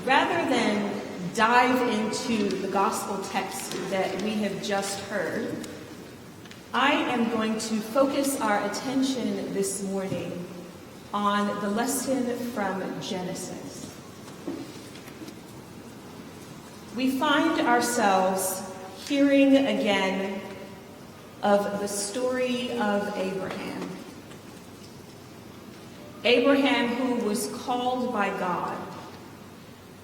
rather than dive into the gospel text that we have just heard, I am going to focus our attention this morning on the lesson from Genesis. We find ourselves hearing again of the story of Abraham. Abraham, who was called by God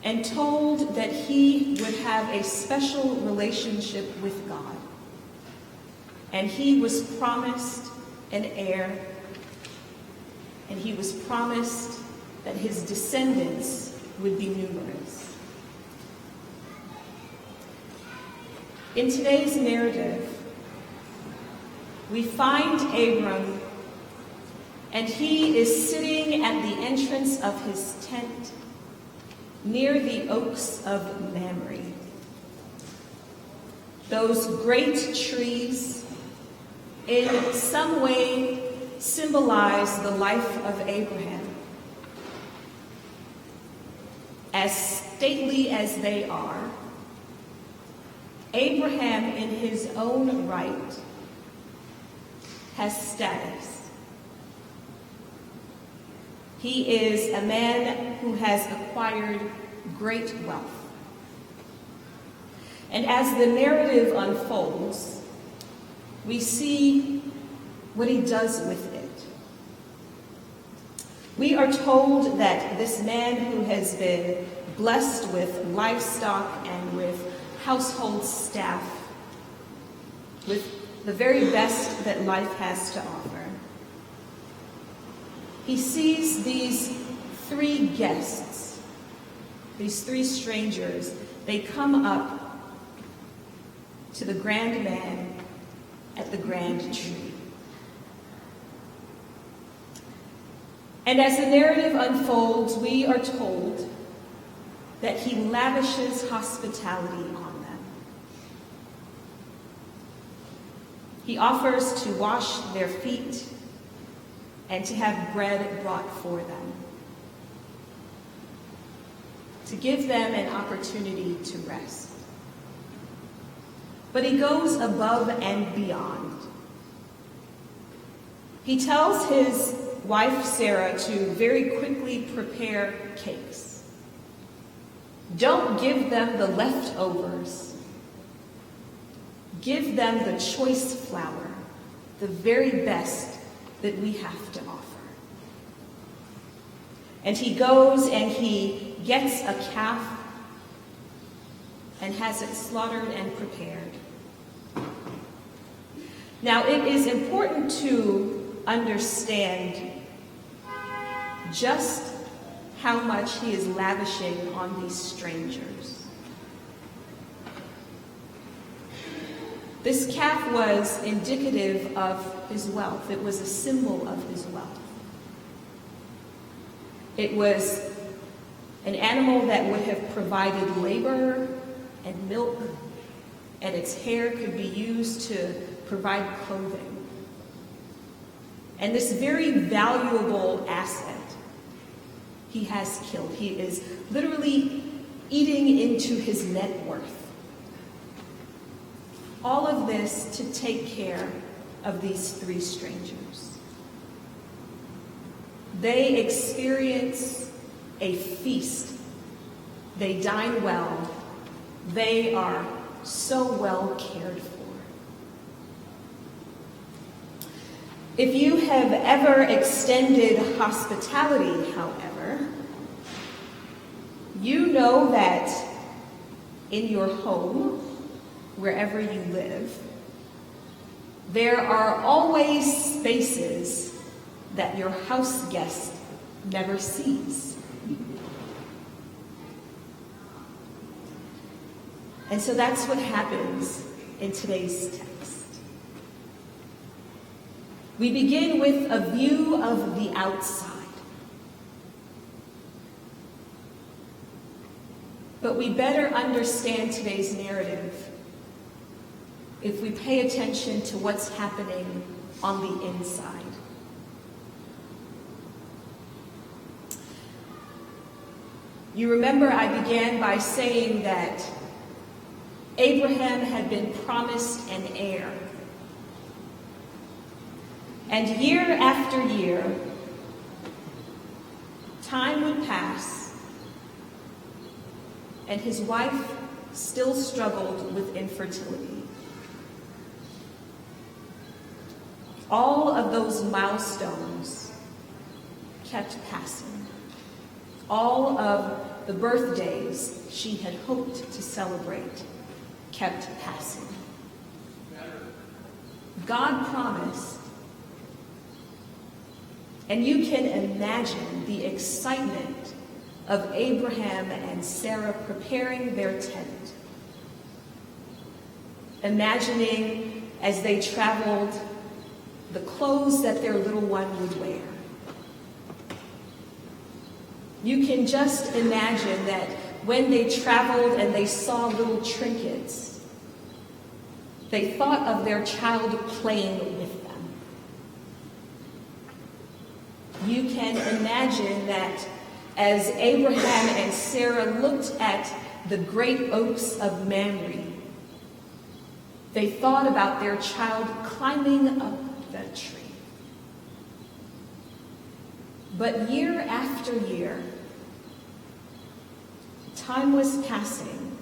and told that he would have a special relationship with God. And he was promised an heir, and he was promised that his descendants would be numerous. In today's narrative, we find Abram, and he is sitting at the entrance of his tent near the oaks of Mamre. Those great trees in some way symbolize the life of Abraham. As stately as they are, Abraham in his own right has status. He is a man who has acquired great wealth. And as the narrative unfolds, we see what he does with it. We are told that this man who has been blessed with livestock and with household staff, with the very best that life has to offer, he sees these three guests, these three strangers. They come up to the grand man at the grand tree. And as the narrative unfolds, we are told that he lavishes hospitality on them. He offers to wash their feet and to have bread brought for them, to give them an opportunity to rest. But he goes above and beyond. He tells his wife Sarah to very quickly prepare cakes. Don't give them the leftovers. Give them the choice flour, the very best that we have to offer. And he goes and he gets a calf and has it slaughtered and prepared. Now, it is important to understand just how much he is lavishing on these strangers. This calf was indicative of his wealth. It was a symbol of his wealth. It was an animal that would have provided labor and milk, and its hair could be used to provide clothing. And this very valuable asset he has killed. He is literally eating into his net worth. All of this to take care of these three strangers. They experience a feast. They dine well. They are so well cared for. If you have ever extended hospitality, however, you know that in your home, wherever you live, there are always spaces that your house guest never sees. And so that's what happens in today's text. We begin with a view of the outside. But we better understand today's narrative if we pay attention to what's happening on the inside. You remember I began by saying that Abraham had been promised an heir. And year after year, time would pass, and his wife still struggled with infertility. All of those milestones kept passing. All of the birthdays she had hoped to celebrate kept passing. God promised, and you can imagine the excitement of Abraham and Sarah preparing their tent. Imagining as they traveled the clothes that their little one would wear. You can just imagine that when they traveled and they saw little trinkets, they thought of their child playing with them. You can imagine that as Abraham and Sarah looked at the great oaks of Mamre, they thought about their child climbing up that tree. But year after year, time was passing,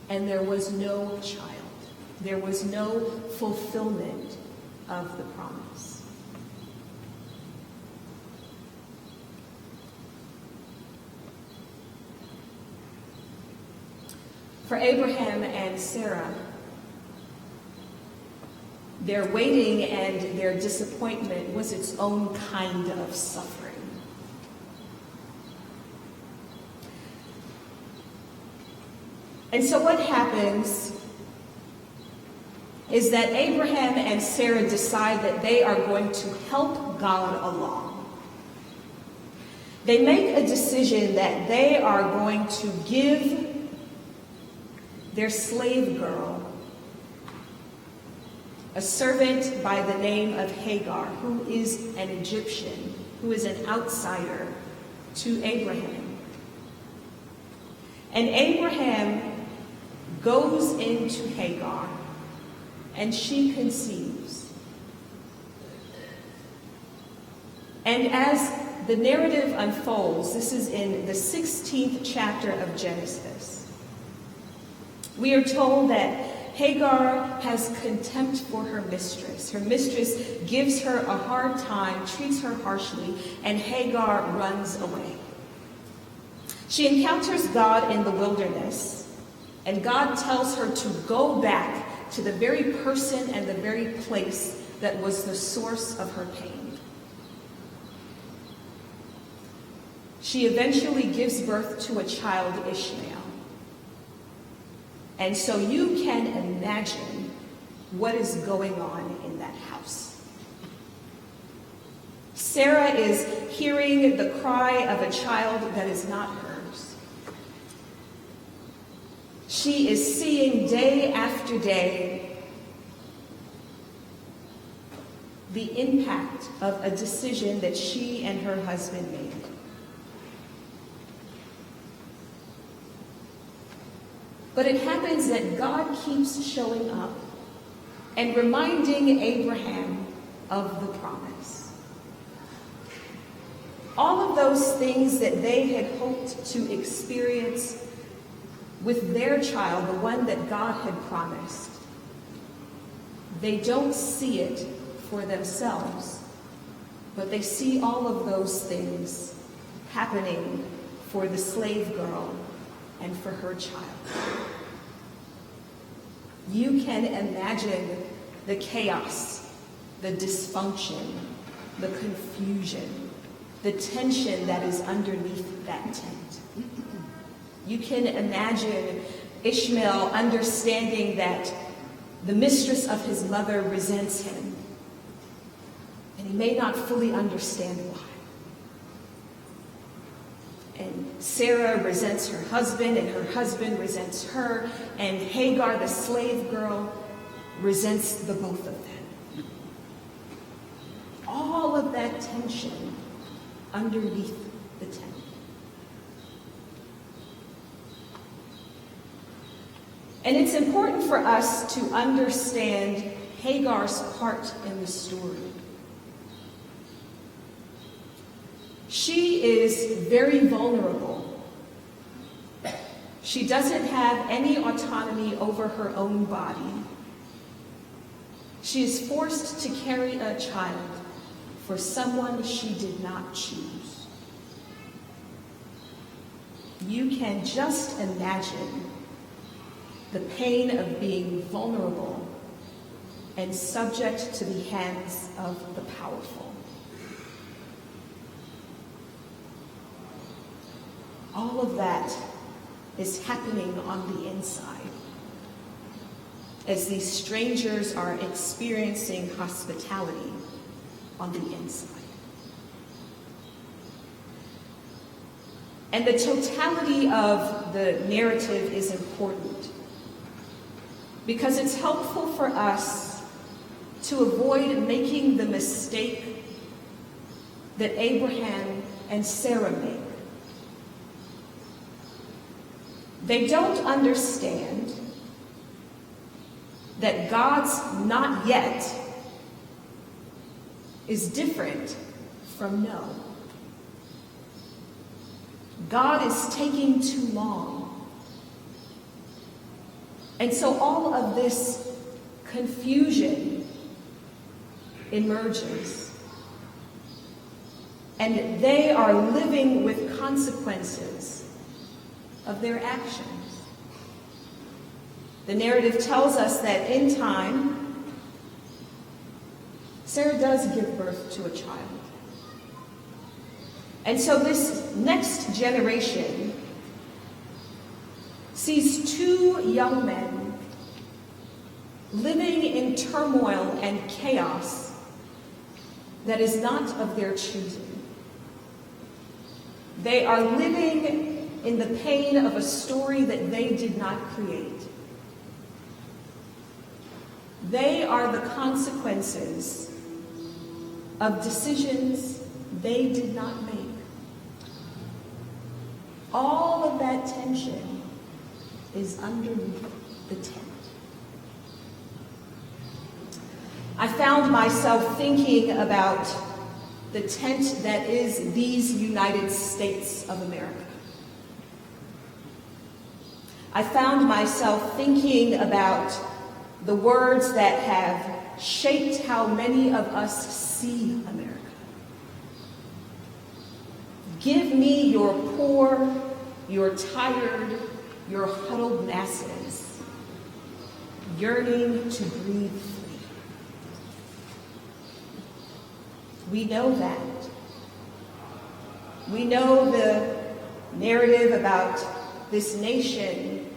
and there was no child. There was no fulfillment of the promise. For Abraham and Sarah, their waiting and their disappointment was its own kind of suffering. And so what happens is that Abraham and Sarah decide that they are going to help God along. They make a decision that they are going to give their slave girl, a servant by the name of Hagar, who is an Egyptian, who is an outsider, to Abraham. And Abraham goes into Hagar, and she conceives. And as the narrative unfolds, this is in the 16th chapter of Genesis, we are told that Hagar has contempt for her mistress. Her mistress gives her a hard time, treats her harshly, and Hagar runs away. She encounters God in the wilderness, and God tells her to go back to the very person and the very place that was the source of her pain. She eventually gives birth to a child, Ishmael. And so you can imagine what is going on in that house. Sarah is hearing the cry of a child that is not hers. She is seeing day after day the impact of a decision that she and her husband made. But it happens that God keeps showing up and reminding Abraham of the promise. All of those things that they had hoped to experience with their child, the one that God had promised, they don't see it for themselves, but they see all of those things happening for the slave girl and for her child. You can imagine the chaos, the dysfunction, the confusion, the tension that is underneath that tent. You can imagine Ishmael understanding that the mistress of his mother resents him, and he may not fully understand why. And Sarah resents her husband, and her husband resents her, and Hagar, the slave girl, resents the both of them. All of that tension underneath the tent. And it's important for us to understand Hagar's part in the story. She is very vulnerable. She doesn't have any autonomy over her own body. She is forced to carry a child for someone she did not choose. You can just imagine the pain of being vulnerable and subject to the hands of the powerful. All of that is happening on the inside as these strangers are experiencing hospitality on the inside. And the totality of the narrative is important because it's helpful for us to avoid making the mistake that Abraham and Sarah make. They don't understand that God's not yet is different from no. God is taking too long. And so all of this confusion emerges. And they are living with consequences of their actions. The narrative tells us that in time, Sarah does give birth to a child. And so this next generation sees two young men living in turmoil and chaos that is not of their choosing. They are living in the pain of a story that they did not create. They are the consequences of decisions they did not make. All of that tension is underneath the tent. I found myself thinking about the tent that is these United States of America. I found myself thinking about the words that have shaped how many of us see America. Give me your poor, your tired, your huddled masses, yearning to breathe free. We know that. We know the narrative about this nation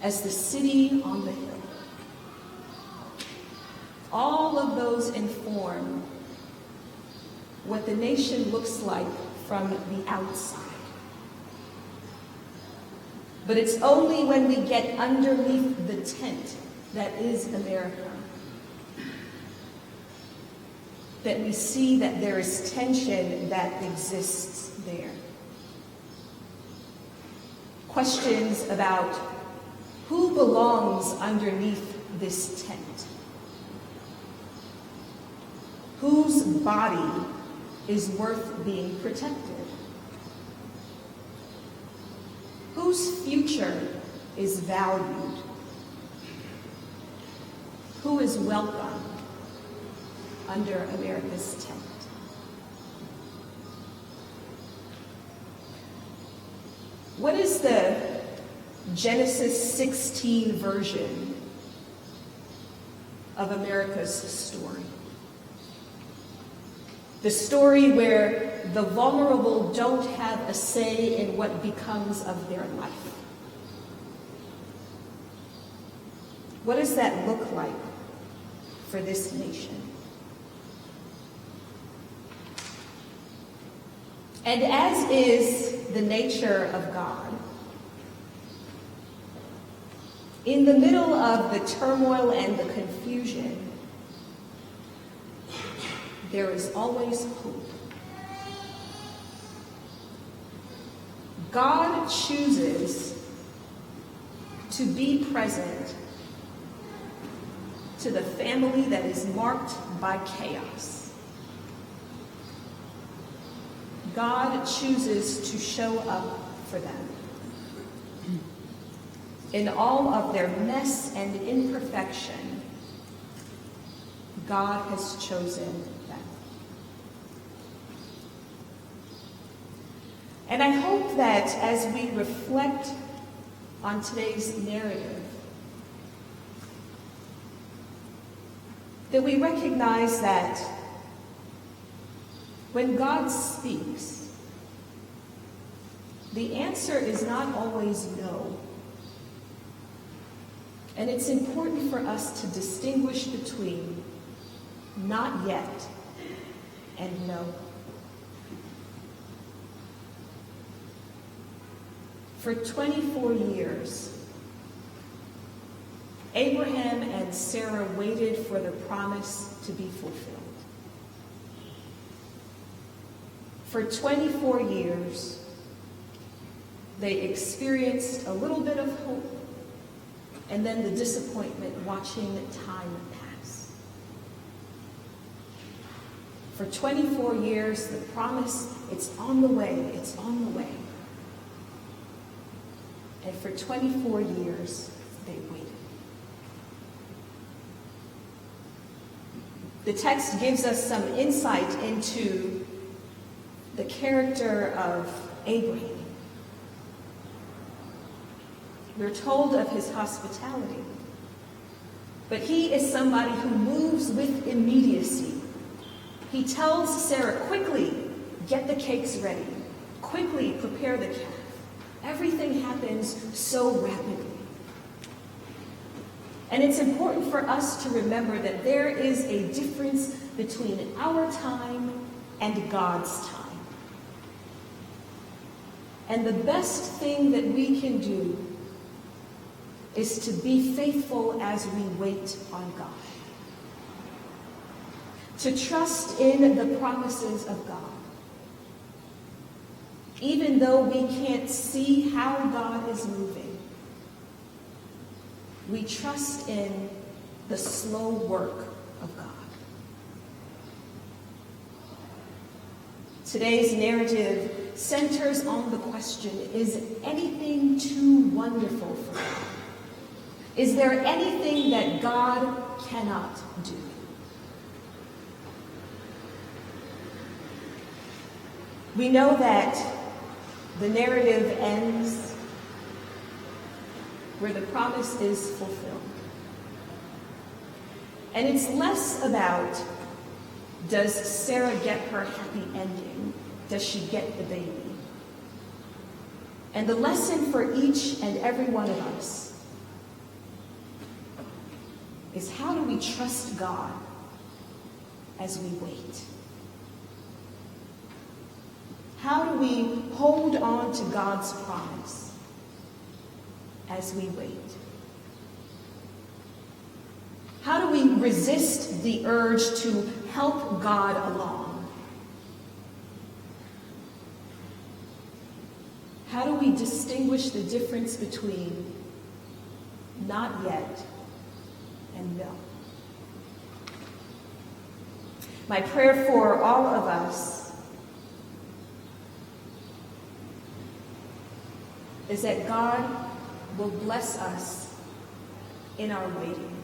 as the city on the hill. All of those inform what the nation looks like from the outside. But it's only when we get underneath the tent that is America that we see that there is tension that exists there. Questions about who belongs underneath this tent? Whose body is worth being protected? Whose future is valued? Who is welcome under America's tent? What is the Genesis 16 version of America's story? The story where the vulnerable don't have a say in what becomes of their life. What does that look like for this nation? And as is the nature of God, in the middle of the turmoil and the confusion, there is always hope. God chooses to be present to the family that is marked by chaos. God chooses to show up for them in all of their mess and imperfection. God has chosen them. And I hope that as we reflect on today's narrative, that we recognize that when God speaks, the answer is not always no. And it's important for us to distinguish between not yet and no. For 24 years, Abraham and Sarah waited for the promise to be fulfilled. For 24 years, they experienced a little bit of hope and then the disappointment watching time pass. For 24 years, the promise, it's on the way, it's on the way. And for 24 years, they waited. The text gives us some insight into the character of Abraham. We're told of his hospitality, but he is somebody who moves with immediacy. He tells Sarah, quickly, get the cakes ready. Quickly prepare the calf. Everything happens so rapidly. And it's important for us to remember that there is a difference between our time and God's time. And the best thing that we can do is to be faithful as we wait on God. To trust in the promises of God. Even though we can't see how God is moving, we trust in the slow work of God. Today's narrative centers on the question, is anything too wonderful for God? Is there anything that God cannot do? We know that the narrative ends where the promise is fulfilled. And it's less about, does Sarah get her happy ending? Does she get the baby? And the lesson for each and every one of us is, how do we trust God as we wait? How do we hold on to God's promise as we wait? How do we resist the urge to help God along? How do we distinguish the difference between not yet and no? My prayer for all of us is that God will bless us in our waiting.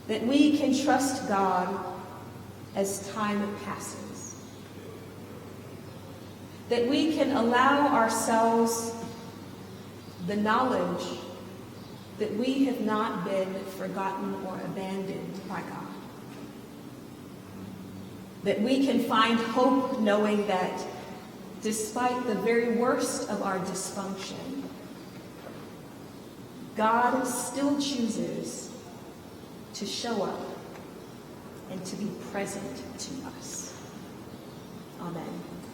That we can trust God as time passes. That we can allow ourselves the knowledge that we have not been forgotten or abandoned by God. That we can find hope knowing that despite the very worst of our dysfunction, God still chooses to show up and to be present to us. Amen.